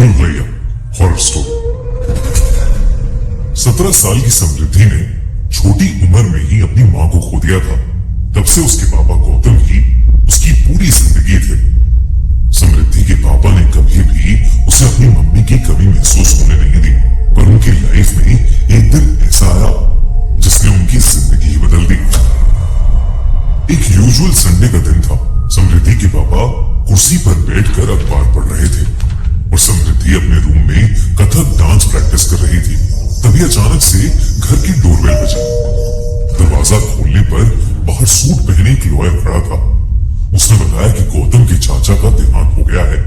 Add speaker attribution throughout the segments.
Speaker 1: भूल horror story. 17 साल की समृद्धि ने छोटी उम्र में ही अपनी मां को खो दिया था। तब से उसके पापा गौतम ही उसकी पूरी जिंदगी थे। समृद्धि के पापा ने कभी भी उसे अपनी मम्मी की कमी महसूस होने नहीं दी, पर उनकी लाइफ में एक दिन ऐसा आया जिसने उनकी जिंदगी ही बदल दी। एक यूजुअल संडे का दिन था। समृद्धि के पापा कुर्सी पर बैठकर अखबार पढ़ रहे थे और समृद्धि अपने रूम में कथक डांस प्रैक्टिस कर रही थी। तभी अचानक से घर की डोरबेल बजी। दरवाजा खोलने पर बाहर सूट पहने एक लॉयर खड़ा था। उसने बताया कि गौतम के चाचा का देहांत हो गया है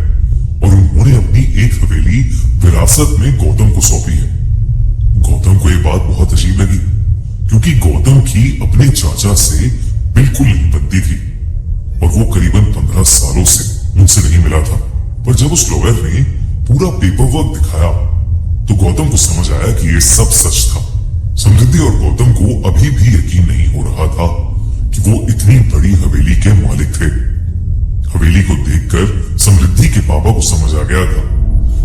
Speaker 1: और उन्होंने अपनी एक हवेली विरासत में गौतम को सौंपी है। गौतम को यह बात बहुत अजीब लगी, क्योंकि गौतम की अपने चाचा से बिल्कुल नहीं बनती थी और वो करीबन 15 सालों से उनसे नहीं मिला था। पर जब उस लॉयर ने पूरा पेपर वर्क दिखाया तो गौतम को समझ आया कि ये सब सच था। समृद्धि और गौतम को अभी भी यकीन नहीं हो रहा था कि वो इतनी बड़ी हवेली के मालिक थे। हवेली को देखकर समृद्धि के पापा को समझ आ गया था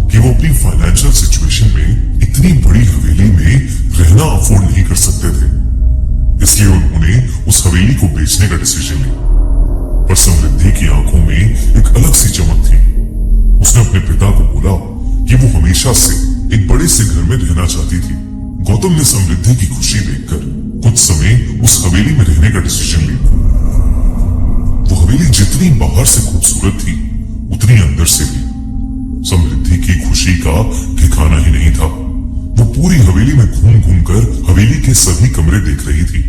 Speaker 1: कि वो अपनी फाइनेंशियल सिचुएशन में इतनी बड़ी हवेली में रहना अफोर्ड नहीं कर सकते थे। इसलिए उन्होंने उस हवेली को बेचने का डिसीजन लिया। पर समृद्धि की आंखों में एक अलग सी चमक थी। उसने अपने पिता को बोला कि वो हमेशा से एक बड़े से घर में रहना चाहती थी। गौतम ने समृद्धि की खुशी देखकर कुछ समय उस हवेली में रहने का डिसीजन लिया। वो हवेली जितनी बाहर से खूबसूरत थी उतनी अंदर से भी। समृद्धि की खुशी का ठिकाना ही नहीं था। वो पूरी हवेली में घूम घूम कर हवेली के सभी कमरे देख रही थी।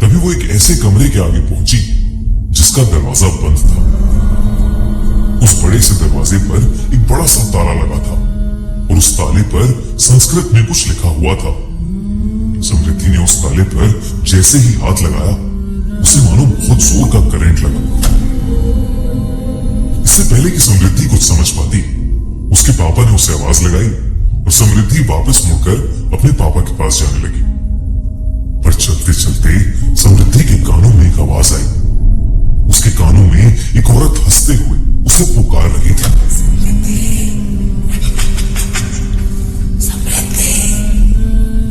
Speaker 1: तभी वो एक ऐसे कमरे के आगे पहुंची जिसका दरवाजा बंद था। उस बड़े से दरवाजे पर एक बड़ा सा ताला लगा था और उस ताले पर संस्कृत में कुछ लिखा हुआ था। समृद्धि ने उस ताले पर जैसे ही हाथ लगाया उसे मानो बहुत जोर का करंट लगा। इससे पहले कि समृद्धि कुछ समझ पाती, उसके पापा ने उसे आवाज लगाई और समृद्धि वापस मुड़कर अपने पापा के पास जाने लगी। पर चलते चलते समृद्धि के कानों में एक आवाज आई। उसके कानों में एक औरत हंसते हुए उसे पुकार रही थी।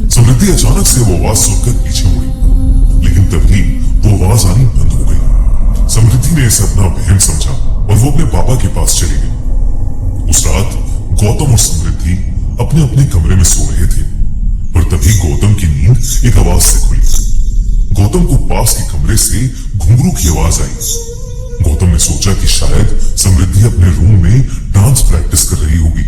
Speaker 1: समृद्धि अचानक से वो आवाज सुनकर पीछे मुड़ी, लेकिन तभी वो आवाज आनी बंद हो गई। समृद्धि ने इसे अपना वहम समझा और वो अपने पापा के पास चली गई। उस रात गौतम और समृद्धि अपने अपने कमरे में सो रहे थे, पर तभी गौतम की नींद एक आवाज से खुली। गौतम को पास के कमरे से घुंघरू की आवाज आई। गौतम ने सोचा कि शायद समृद्धि अपने रूम में डांस प्रैक्टिस कर रही होगी,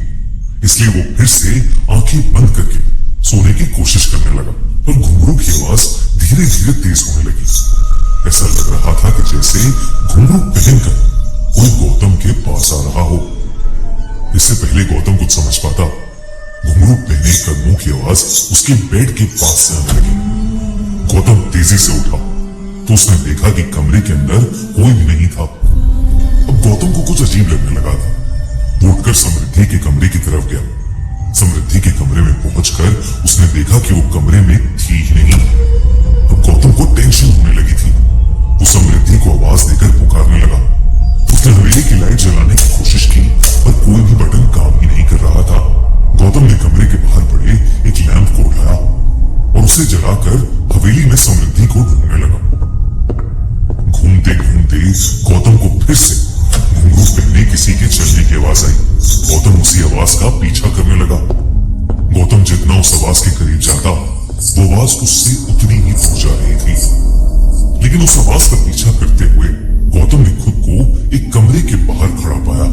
Speaker 1: इसलिए वो फिर से आंखें बंद करके सोने की कोशिश करने लगा। पर घुंघरू की आवाज धीरे धीरे तेज होने लगी। ऐसा लग रहा था कि जैसे घुंघरू पहनकर कोई गौतम के पास आ रहा हो। इससे पहले गौतम कुछ समझ पाता, घुंघरू पहने कदमों की आवाज उसके बेड के पास से आने लगी। गौतम तेजी से उठा तो उसने देखा कि कमरे के अंदर कोई भी नहीं था। अब गौतम को कुछ अजीब लगने लगा था। वो उठकर समृद्धि के कमरे की तरफ गया। समृद्धि के कमरे में पहुंचकर उसने देखा कि वो कमरे में थी ही नहीं। अब गौतम को टेंशन होने लगी थी। वो समृद्धि को आवाज देकर पुकारने लगा। उसने हवेली की लाइट जलाने की कोशिश की, पर कोई भी बटन काम ही नहीं कर रहा था। गौतम ने कमरे के बाहर पड़े एक लैंप को उठाया और उसे जलाकर हवेली में समृद्धि को ढूंढने लगा। घूमते घूमते गौतम को फिर से घुंघरू पहने किसी के चलने की आवाज आई। गौतम उसी आवाज का पीछा करने लगा। गौतम जितना उस आवाज के करीब जाता, वो आवाज उससे उतनी ही दूर जा रही थी। लेकिन उस आवाज का पीछा करते हुए गौतम ने खुद को एक कमरे के बाहर खड़ा पाया।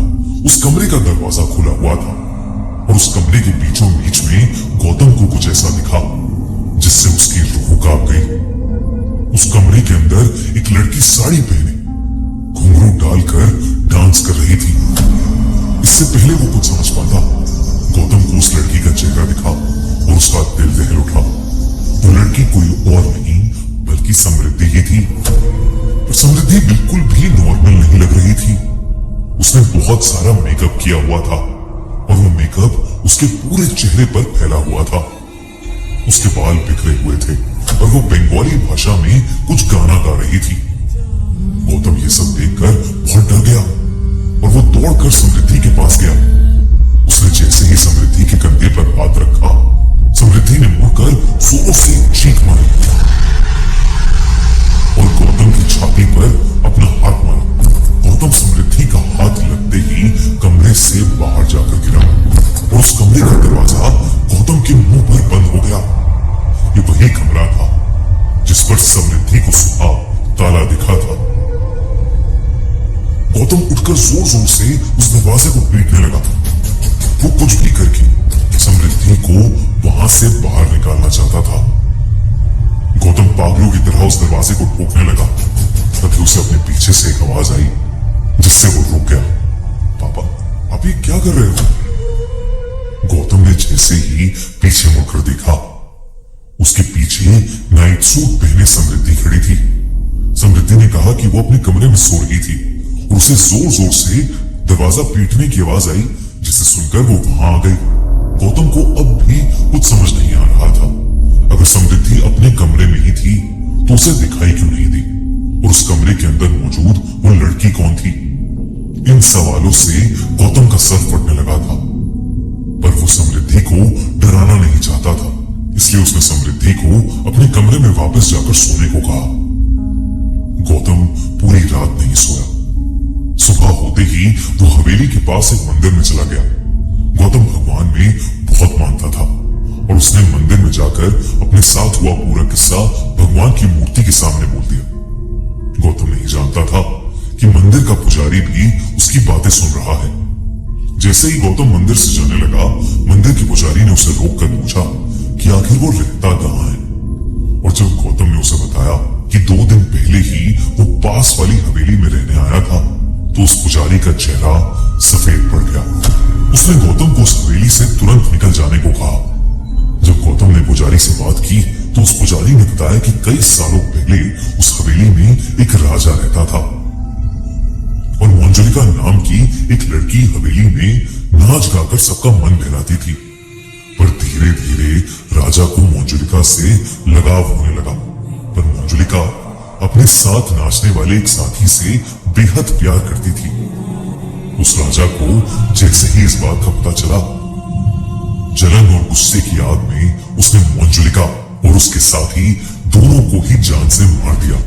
Speaker 1: उस कमरे का दरवाजा खुला हुआ था और उस कमरे के बीचों बीच में गौतम को कुछ ऐसा दिखा जिससे उसकी रूह कांप गई। उस कमरे के अंदर एक लड़की साड़ी पहने घुंघरू डालकर डांस कर रही थी। इससे पहले वो कुछ समझ पाता, गौतम को उस लड़की का चेहरा दिखा और उसका दिल दहल उठा। वो लड़की कोई और नहीं बल्कि समृद्धि ही थी। पर समृद्धि बिल्कुल भी नॉर्मल नहीं लग रही थी। उसने बहुत सारा मेकअप किया हुआ था और वो मेकअप उसके पूरे चेहरे पर फैला हुआ था। उसके बाल बिखरे हुए थे और वो बंगाली भाषा में कुछ गाना गा रही थी। गौतम ये सब देखकर बहुत डर गया और वो दौड़कर समृद्धि के पास गया। उसने जैसे ही से बाहर जाकर गिरा और उस कमरे का दरवाजा गौतम के मुंह पर बंद हो गया। ये वही कमरा था जिस पर समृद्धि को सुबह ताला दिखा था। गौतम उठकर जोर जोर से उस दरवाजे को पीटने लगा। वो कुछ भी करके समृद्धि को वहां से बाहर निकालना चाहता था। गौतम पागलों की तरह उस दरवाजे को ठोकने लगा। तभी उसे अपने पीछे से एक आवाज आई जिससे वो रुक गया। पापा, आप ये क्या कर रहे हो? गौतम ने जैसे ही पीछे मुड़कर देखा, उसके पीछे नाइट सूट पहने समृद्धि खड़ी थी। समृद्धि ने कहा कि वो अपने कमरे में सो रही थी और उसे जोर जोर से दरवाजा पीटने की आवाज आई, जिसे सुनकर वो वहां आ गई। गौतम को अब भी कुछ समझ नहीं आ रहा था। अगर समृद्धि अपने कमरे में ही थी तो उसे दिखाई क्यों नहीं दी, और उस कमरे के अंदर मौजूद वो लड़की कौन थी? इन सवालों से गौतम का सर फटने लगा था, पर वो समृद्धि को डराना नहीं चाहता था। इसलिए उसने समृद्धि को अपने कमरे में वापस जाकर सोने को कहा। गौतम पूरी रात नहीं सोया। सुबह होते ही वो हवेली के पास एक मंदिर में चला गया। गौतम भगवान में बहुत मानता था और उसने मंदिर में जाकर अपने साथ हुआ पूरा किस्सा भगवान की मूर्ति के सामने बोल दिया। गौतम नहीं जानता था कि मंदिर का पुजारी भी उसकी बातें सुन रहा है। जैसे ही गौतम मंदिर से जाने लगा, मंदिर के पुजारी ने उसे रोककर पूछा कि आखिर वो रहता कहाँ है। और जब गौतम ने उसे बताया कि 2 दिन पहले ही वो पास वाली हवेली में रहने आया था, तो उस पुजारी का चेहरा सफेद पड़ गया। उसने गौतम को उस हवेली से तुरंत निकल जाने को कहा। जब गौतम ने पुजारी से बात की तो उस पुजारी ने बताया कि कई सालों पहले उस हवेली में एक राजा रहता था और मंजुलिका नाम की एक लड़की हवेली में नाच गाकर सबका मन बहलाती थी। पर धीरे धीरे राजा को मंजुलिका से लगाव होने लगा। पर मंजुलिका अपने साथ नाचने वाले एक साथी से बेहद प्यार करती थी। उस राजा को जैसे ही इस बात का पता चला, जलन और गुस्से की आग में उसने मंजुलिका और उसके साथी दोनों को ही जान से मार दिया।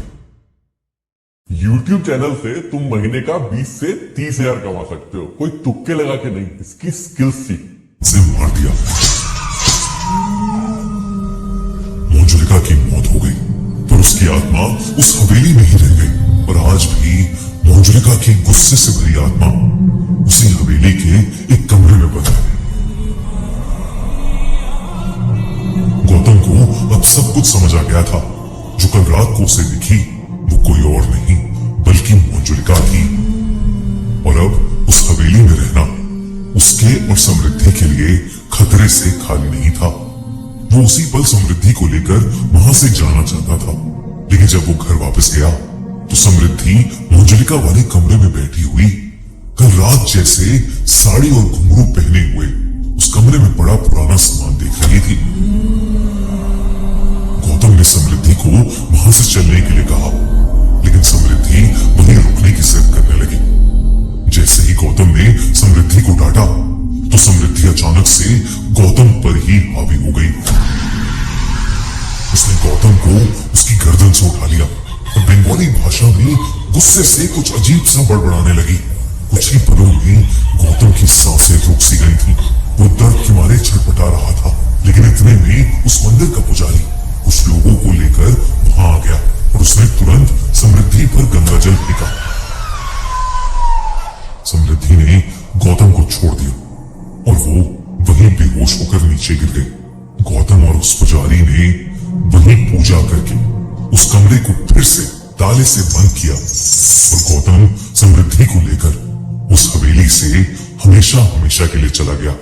Speaker 2: YouTube चैनल से तुम महीने का 20 से 30 हजार कमा सकते हो। कोई तुक्के लगा के नहीं, इसकी स्किल्स सीख।
Speaker 1: से मार दिया। मंजुलिका की मौत हो गई, पर उसकी आत्मा उस हवेली में ही रह गई। और आज भी मंजुलिका की गुस्से से भरी आत्मा उसी हवेली के एक कमरे में बंद है। गौतम को अब सब कुछ समझ आ गया था। जो कल रात को उसे दिखी वो कोई और नहीं बल्कि मंजुलिका थी। और अब उस हवेली में रहना उसके और समृद्धि के लिए खतरे से खाली नहीं था। वो उसी पल समृद्धि को लेकर वहां से जाना चाहता था, लेकिन जब वो घर वापस गया तो समृद्धि मंजुलिका वाले कमरे में बैठी हुई कल रात जैसे साड़ी और घुंघरू पहने हुए उस कमरे में बड़ा पुराना सामान देख रही थी। गौतम ने समृद्धि को वहां से चलने के लिए कहा, लेकिन समृद्धि वहीं रुकने की जिद करने लगी। जैसे ही गौतम ने समृद्धि को डांटा तो समृद्धि अचानक से गौतम पर ही हावी हो गई। उसने गौतम को उसकी गर्दन से उठा लिया और बंगाली भाषा में गुस्से से कुछ अजीब सा बड़बड़ाने लगी। कुछ ही पलों में गौतम की सांसें रुक सी गई थी। वो दर्द के मारे छटपटा रहा था, लेकिन इतने में उस मंदिर का पुजारी कुछ लोगों को लेकर वहां आ गया और उसने तुरंत समृद्धि पर गंगा जल फेंका। समृद्धि ने गौतम को छोड़ दिया और वो वहीं बेहोश होकर नीचे गिर गई। गौतम और उस पुजारी ने वहीं पूजा करके उस कमरे को फिर से ताले से बंद किया और गौतम समृद्धि को लेकर उस हवेली से हमेशा हमेशा के लिए चला गया।